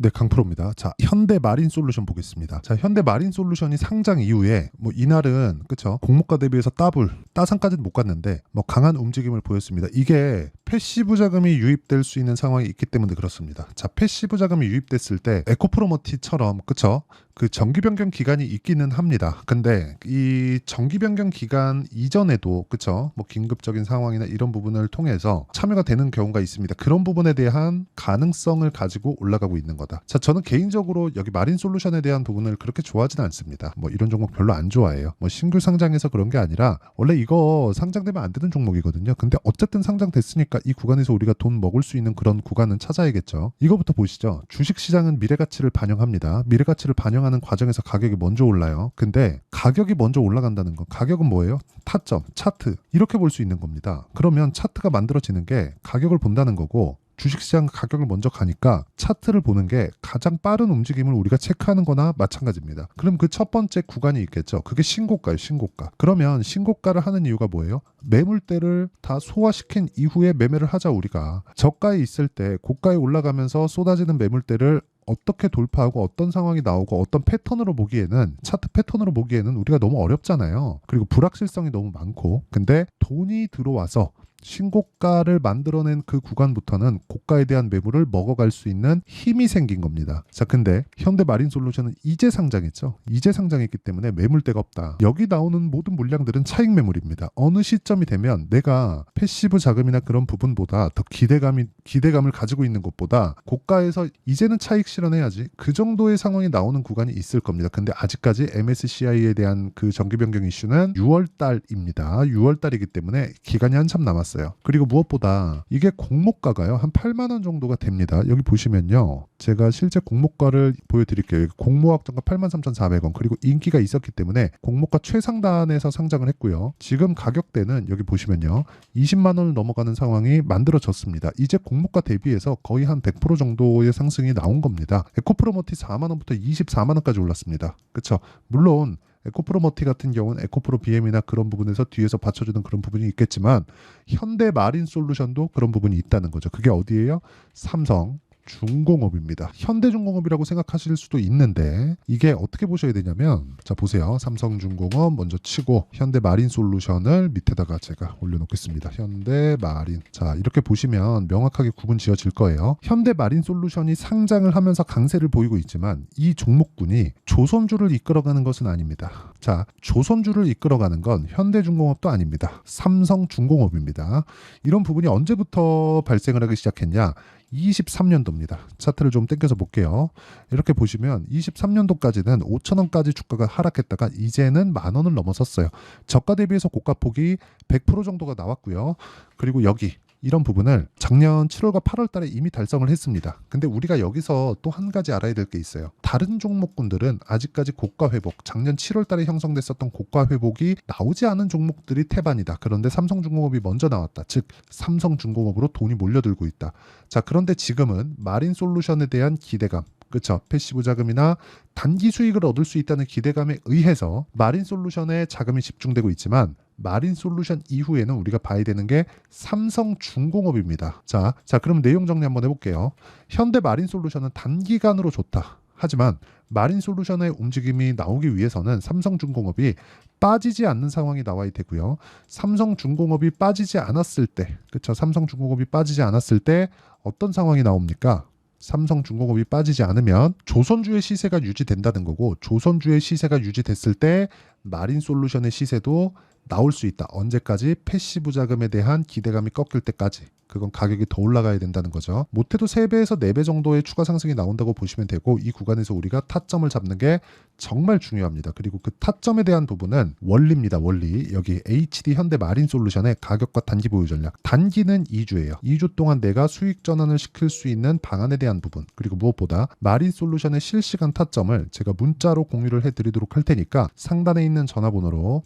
네, 강프로입니다. 자, 현대마린솔루션 보겠습니다. 자, 현대마린솔루션이 상장 이후에 뭐 이날은 그쵸, 공모가 대비해서 따상까지는 못 갔는데 뭐 강한 움직임을 보였습니다. 이게 패시브 자금이 유입될 수 있는 상황이 있기 때문에 그렇습니다. 자, 패시브 자금이 유입됐을 때 에코프로머티처럼 그쵸, 그 정기 변경 기간이 있기는 합니다. 근데 이 정기 변경 기간 이전에도 그쵸, 뭐 긴급적인 상황이나 이런 부분을 통해서 참여가 되는 경우가 있습니다. 그런 부분에 대한 가능성을 가지고 올라가고 있는 거다. 자, 저는 개인적으로 여기 마린솔루션에 대한 부분을 그렇게 좋아하지는 않습니다. 뭐 이런 종목 별로 안 좋아해요. 뭐 신규 상장해서 그런 게 아니라 원래 이거 상장되면 안 되는 종목이거든요. 근데 어쨌든 상장됐으니까 이 구간에서 우리가 돈 먹을 수 있는 그런 구간은 찾아야겠죠. 이거부터 보시죠. 주식시장은 미래가치를 반영합니다. 미래가치를 반영하는 과정에서 가격이 먼저 올라요. 근데 가격이 먼저 올라간다는 건, 가격은 뭐예요? 타점, 차트, 이렇게 볼 수 있는 겁니다. 그러면 차트가 만들어지는 게 가격을 본다는 거고, 주식시장 가격을 먼저 가니까 차트를 보는 게 가장 빠른 움직임을 우리가 체크하는 거나 마찬가지입니다. 그럼 그 첫 번째 구간이 있겠죠. 그게 신고가예요, 신고가. 그러면 신고가를 하는 이유가 뭐예요? 매물대를 다 소화시킨 이후에 매매를 하자. 우리가 저가에 있을 때 고가에 올라가면서 쏟아지는 매물대를 어떻게 돌파하고 어떤 상황이 나오고 어떤 패턴으로 보기에는, 차트 패턴으로 보기에는 우리가 너무 어렵잖아요. 그리고 불확실성이 너무 많고. 근데 돈이 들어와서 신고가를 만들어낸 그 구간부터는 고가에 대한 매물을 먹어갈 수 있는 힘이 생긴 겁니다. 자, 근데 현대마린솔루션은 이제 상장했죠. 이제 상장했기 때문에 매물대가 없다. 여기 나오는 모든 물량들은 차익 매물입니다. 어느 시점이 되면 내가 패시브 자금이나 그런 부분보다 더 기대감을 가지고 있는 것보다 고가에서 이제는 차익 실현해야지, 그 정도의 상황이 나오는 구간이 있을 겁니다. 근데 아직까지 MSCI에 대한 그 정기 변경 이슈는 6월 달입니다. 6월 달이기 때문에 기간이 한참 남았어요. 그리고 무엇보다 이게 공모가가요, 한 8만 원 정도가 됩니다. 여기 보시면요, 제가 실제 공모가를 보여드릴게요. 공모확정가 83,400원, 그리고 인기가 있었기 때문에 공모가 최상단에서 상장을 했고요. 지금 가격대는 여기 보시면요, 20만 원을 넘어가는 상황이 만들어졌습니다. 이제 공모가 대비해서 거의 한 100% 정도의 상승이 나온 겁니다. 에코프로머티 4만 원부터 24만 원까지 올랐습니다. 그렇죠? 물론 에코프로머티 같은 경우는 에코프로 BM이나 그런 부분에서 뒤에서 받쳐주는 그런 부분이 있겠지만, 현대마린솔루션도 그런 부분이 있다는 거죠. 그게 어디예요? 삼성중공업입니다. 현대중공업이라고 생각하실 수도 있는데 이게 어떻게 보셔야 되냐면, 자 보세요. 삼성중공업 먼저 치고 현대마린솔루션을 밑에다가 제가 올려놓겠습니다. 현대마린. 자, 이렇게 보시면 명확하게 구분 지어질 거예요. 현대마린솔루션이 상장을 하면서 강세를 보이고 있지만 이 종목군이 조선주를 이끌어가는 것은 아닙니다. 자, 조선주를 이끌어가는 건 현대중공업도 아닙니다. 삼성중공업입니다. 이런 부분이 언제부터 발생을 하기 시작했냐? 23년도입니다. 차트를 좀 당겨서 볼게요. 이렇게 보시면 23년도까지는 5,000원까지 주가가 하락했다가 이제는 10,000원을 넘어섰어요. 저가 대비해서 고가 폭이 100% 정도가 나왔고요. 그리고 여기 이런 부분을 작년 7월과 8월 달에 이미 달성을 했습니다. 근데 우리가 여기서 또 한 가지 알아야 될 게 있어요. 다른 종목군들은 아직까지 고가 회복, 작년 7월 달에 형성됐었던 고가 회복이 나오지 않은 종목들이 태반이다. 그런데 삼성중공업이 먼저 나왔다. 즉 삼성중공업으로 돈이 몰려들고 있다. 자, 그런데 지금은 마린솔루션에 대한 기대감, 그렇죠, 패시브 자금이나 단기 수익을 얻을 수 있다는 기대감에 의해서 마린솔루션에 자금이 집중되고 있지만, 마린솔루션 이후에는 우리가 봐야 되는 게 삼성중공업입니다. 자, 그럼 내용 정리 한번 해볼게요. 현대마린솔루션은 단기간으로 좋다. 하지만 마린솔루션의 움직임이 나오기 위해서는 삼성중공업이 빠지지 않는 상황이 나와야 되고요. 삼성중공업이 빠지지 않았을 때, 그렇죠, 삼성중공업이 빠지지 않았을 때 어떤 상황이 나옵니까? 삼성중공업이 빠지지 않으면 조선주의 시세가 유지된다는 거고, 조선주의 시세가 유지됐을 때 마린솔루션의 시세도 나올 수 있다. 언제까지? 패시브 자금에 대한 기대감이 꺾일 때까지. 그건 가격이 더 올라가야 된다는 거죠. 못해도 3배에서 4배 정도의 추가 상승이 나온다고 보시면 되고, 이 구간에서 우리가 타점을 잡는 게 정말 중요합니다. 그리고 그 타점에 대한 부분은 원리입니다. 원리. 여기 HD 현대마린솔루션의 가격과 단기 보유 전략. 단기는 2주예요. 2주 동안 내가 수익 전환을 시킬 수 있는 방안에 대한 부분, 그리고 무엇보다 마린솔루션의 실시간 타점을 제가 문자로 공유를 해드리도록 할 테니까 상단에 있는 전화번호로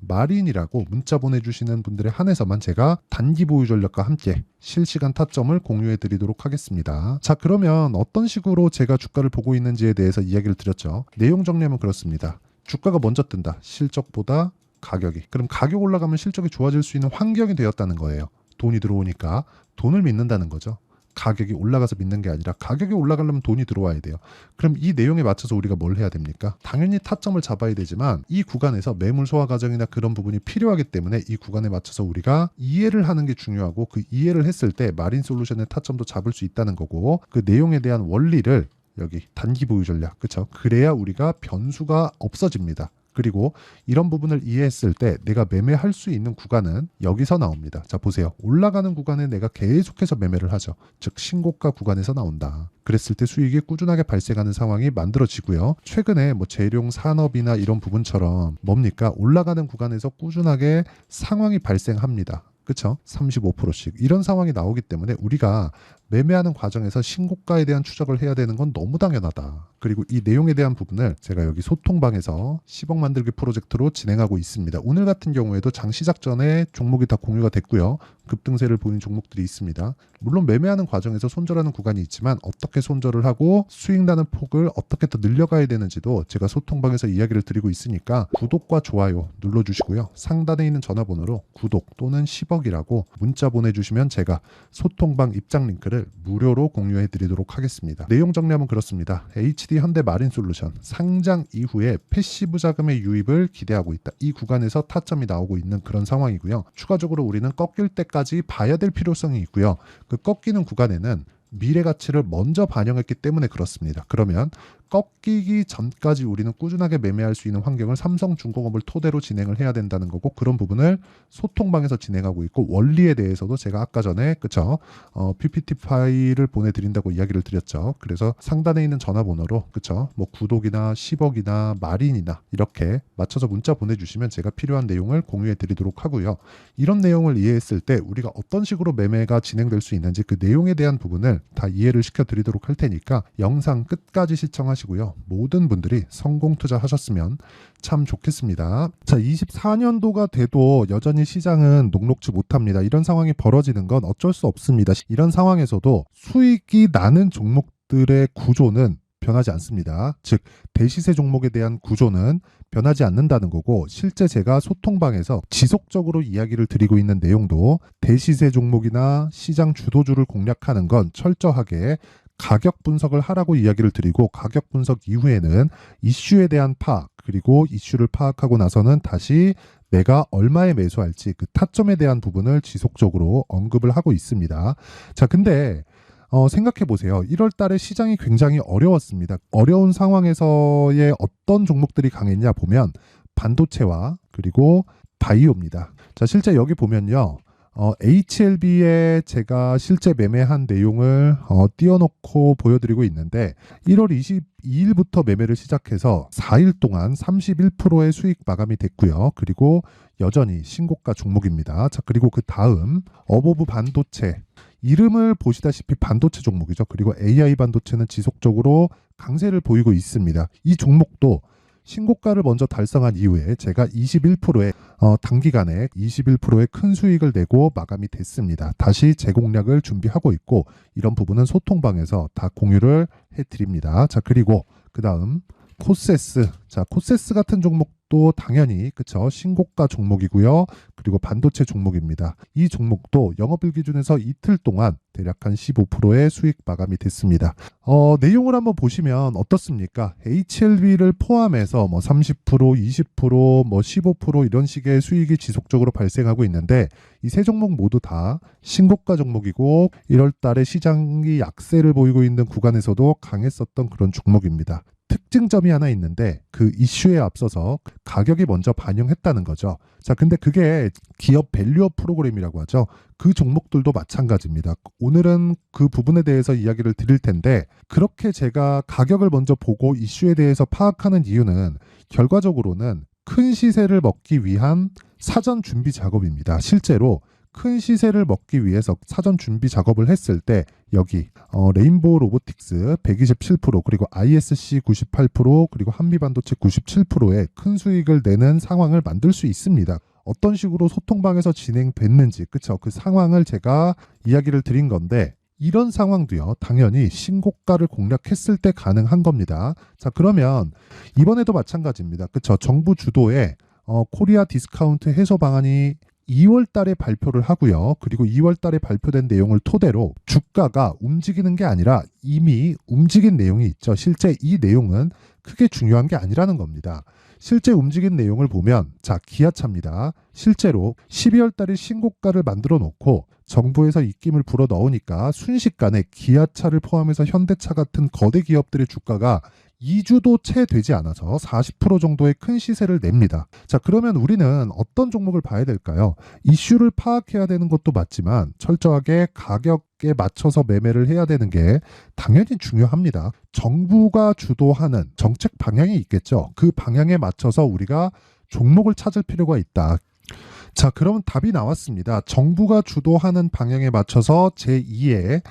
마린이라고 문자 보내주시는 분들에 한해서만 제가 단기 보유 전략과 함께 실시간 타점을 공유해 드리도록 하겠습니다. 자, 그러면 어떤 식으로 제가 주가를 보고 있는지에 대해서 이야기를 드렸죠. 내용 정리하면 그렇습니다. 주가가 먼저 뜬다. 실적보다 가격이. 그럼 가격 올라가면 실적이 좋아질 수 있는 환경이 되었다는 거예요. 돈이 들어오니까 돈을 믿는다는 거죠. 가격이 올라가서 믿는 게 아니라 가격이 올라가려면 돈이 들어와야 돼요. 그럼 이 내용에 맞춰서 우리가 뭘 해야 됩니까? 당연히 타점을 잡아야 되지만 이 구간에서 매물 소화 과정이나 그런 부분이 필요하기 때문에 이 구간에 맞춰서 우리가 이해를 하는 게 중요하고 그 이해를 했을 때 마린솔루션의 타점도 잡을 수 있다는 거고 그 내용에 대한 원리를 여기 단기 보유 전략, 그쵸? 그래야 우리가 변수가 없어집니다. 그리고 이런 부분을 이해했을 때 내가 매매할 수 있는 구간은 여기서 나옵니다. 자, 보세요. 올라가는 구간에 내가 계속해서 매매를 하죠. 즉 신고가 구간에서 나온다. 그랬을 때 수익이 꾸준하게 발생하는 상황이 만들어지고요. 최근에 뭐 재룡 산업이나 이런 부분처럼 뭡니까? 올라가는 구간에서 꾸준하게 상황이 발생합니다. 그쵸? 35%씩 이런 상황이 나오기 때문에 우리가 매매하는 과정에서 신고가에 대한 추적을 해야 되는 건 너무 당연하다. 그리고 이 내용에 대한 부분을 제가 여기 소통방에서 10억 만들기 프로젝트로 진행하고 있습니다. 오늘 같은 경우에도 장 시작 전에 종목이 다 공유가 됐고요. 급등세를 보인 종목들이 있습니다. 물론 매매하는 과정에서 손절하는 구간이 있지만 어떻게 손절을 하고 수익 나는 폭을 어떻게 더 늘려가야 되는지도 제가 소통방에서 이야기를 드리고 있으니까 구독과 좋아요 눌러주시고요. 상단에 있는 전화번호로 구독 또는 10억이라고 문자 보내주시면 제가 소통방 입장 링크를 무료로 공유해 드리도록 하겠습니다. 내용 정리하면 그렇습니다. HD 현대 마린솔루션 상장 이후에 패시브 자금의 유입을 기대하고 있다. 이 구간에서 타점이 나오고 있는 그런 상황이고요. 추가적으로 우리는 꺾일 때까지 봐야 될 필요성이 있고요. 그 꺾이는 구간에는 미래 가치를 먼저 반영했기 때문에 그렇습니다. 그러면 꺾이기 전까지 우리는 꾸준하게 매매할 수 있는 환경을 삼성중공업을 토대로 진행을 해야 된다는 거고 그런 부분을 소통방에서 진행하고 있고 원리에 대해서도 제가 아까 전에 그쵸 PPT 파일을 보내드린다고 이야기를 드렸죠. 그래서 상단에 있는 전화번호로 그쵸 뭐 구독이나 10억이나 마린이나 이렇게 맞춰서 문자 보내주시면 제가 필요한 내용을 공유해 드리도록 하고요. 이런 내용을 이해했을 때 우리가 어떤 식으로 매매가 진행될 수 있는지 그 내용에 대한 부분을 다 이해를 시켜 드리도록 할 테니까 영상 끝까지 시청하시고요. 모든 분들이 성공 투자하셨으면 참 좋겠습니다. 자, 24년도가 돼도 여전히 시장은 녹록지 못합니다. 이런 상황이 벌어지는 건 어쩔 수 없습니다. 이런 상황에서도 수익이 나는 종목들의 구조는 변하지 않습니다. 즉 대시세 종목에 대한 구조는 변하지 않는다는 거고 실제 제가 소통방에서 지속적으로 이야기를 드리고 있는 내용도 대시세 종목이나 시장 주도주를 공략하는 건 철저하게 가격 분석을 하라고 이야기를 드리고 가격 분석 이후에는 이슈에 대한 파악 그리고 이슈를 파악하고 나서는 다시 내가 얼마에 매수할지 그 타점에 대한 부분을 지속적으로 언급을 하고 있습니다. 자, 근데 생각해 보세요. 1월 달에 시장이 굉장히 어려웠습니다. 어려운 상황에서의 어떤 종목들이 강했냐 보면 반도체와 그리고 바이오입니다. 자, 실제 여기 보면요. HLB에 제가 실제 매매한 내용을 띄워놓고 보여드리고 있는데 1월 22일부터 매매를 시작해서 4일 동안 31%의 수익 마감이 됐고요. 그리고 여전히 신고가 종목입니다. 자, 그리고 그 다음 어보브 반도체 이름을 보시다시피 반도체 종목이죠. 그리고 AI 반도체는 지속적으로 강세를 보이고 있습니다. 이 종목도 신고가를 먼저 달성한 이후에 제가 21%의 단기간에 21%의 큰 수익을 내고 마감이 됐습니다. 다시 재공략을 준비하고 있고 이런 부분은 소통방에서 다 공유를 해드립니다. 자, 그리고 그 다음 코세스. 자, 코세스 같은 종목도 당연히 그쵸 신고가 종목이고요. 그리고 반도체 종목입니다. 이 종목도 영업일 기준에서 이틀 동안 대략 한 15%의 수익 마감이 됐습니다. 내용을 한번 보시면 어떻습니까? HLB를 포함해서 뭐 30%, 20%, 뭐 15% 이런 식의 수익이 지속적으로 발생하고 있는데 이 세 종목 모두 다 신고가 종목이고 1월 달에 시장이 약세를 보이고 있는 구간에서도 강했었던 그런 종목입니다. 특징점이 하나 있는데 그 이슈에 앞서서 가격이 먼저 반영했다는 거죠. 자, 근데 그게 기업 밸류업 프로그램이라고 하죠. 그 종목들도 마찬가지입니다. 오늘은 그 부분에 대해서 이야기를 드릴 텐데 그렇게 제가 가격을 먼저 보고 이슈에 대해서 파악하는 이유는 결과적으로는 큰 시세를 먹기 위한 사전 준비 작업입니다. 실제로 큰 시세를 먹기 위해서 사전 준비 작업을 했을 때 여기 레인보우 로보틱스 127% 그리고 ISC 98% 그리고 한미반도체 97%의 큰 수익을 내는 상황을 만들 수 있습니다. 어떤 식으로 소통방에서 진행됐는지 그쵸 그 상황을 제가 이야기를 드린 건데 이런 상황도요 당연히 신고가를 공략했을 때 가능한 겁니다. 자, 그러면 이번에도 마찬가지입니다. 그쵸 정부 주도의 코리아 디스카운트 해소 방안이 2월 달에 발표를 하고요. 그리고 2월 달에 발표된 내용을 토대로 주가가 움직이는 게 아니라 이미 움직인 내용이 있죠. 실제 이 내용은 크게 중요한 게 아니라는 겁니다. 실제 움직인 내용을 보면 자, 기아차입니다. 실제로 12월 달에 신고가를 만들어 놓고 정부에서 입김을 불어 넣으니까 순식간에 기아차를 포함해서 현대차 같은 거대 기업들의 주가가 2주도 채 되지 않아서 40% 정도의 큰 시세를 냅니다. 자, 그러면 우리는 어떤 종목을 봐야 될까요? 이슈를 파악해야 되는 것도 맞지만 철저하게 가격에 맞춰서 매매를 해야 되는 게 당연히 중요합니다. 정부가 주도하는 정책 방향이 있겠죠. 그 방향에 맞춰서 우리가 종목을 찾을 필요가 있다. 자, 그러면 답이 나왔습니다. 정부가 주도하는 방향에 맞춰서 제2의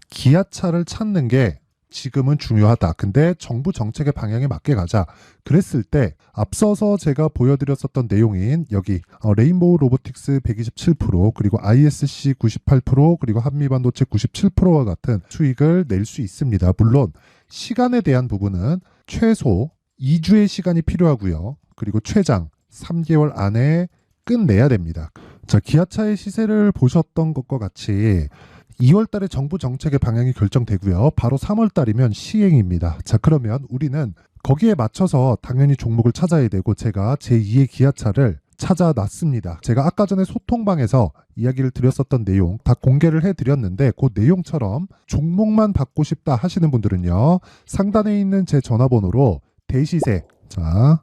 기아차를 찾는 게 지금은 중요하다. 근데 정부 정책의 방향에 맞게 가자. 그랬을 때 앞서서 제가 보여드렸었던 내용인 여기 레인보우 로보틱스 127% 그리고 ISC 98% 그리고 한미반도체 97%와 같은 수익을 낼 수 있습니다. 물론 시간에 대한 부분은 최소 2주의 시간이 필요하고요. 그리고 최장 3개월 안에 끝내야 됩니다. 자, 기아차의 시세를 보셨던 것과 같이 2월 달에 정부 정책의 방향이 결정되고요. 바로 3월 달이면 시행입니다. 자, 그러면 우리는 거기에 맞춰서 당연히 종목을 찾아야 되고 제가 제2의 기아차를 찾아놨습니다. 제가 아까 전에 소통방에서 이야기를 드렸었던 내용 다 공개를 해드렸는데 그 내용처럼 종목만 받고 싶다 하시는 분들은요. 상단에 있는 제 전화번호로 대시세, 자,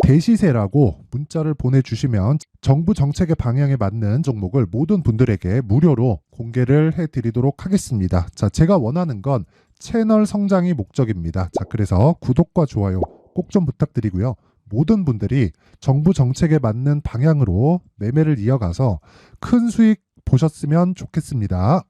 대시세라고 문자를 보내주시면 정부 정책의 방향에 맞는 종목을 모든 분들에게 무료로 공개를 해드리도록 하겠습니다. 자, 제가 원하는 건 채널 성장이 목적입니다. 자, 그래서 구독과 좋아요 꼭 좀 부탁드리고요. 모든 분들이 정부 정책에 맞는 방향으로 매매를 이어가서 큰 수익 보셨으면 좋겠습니다.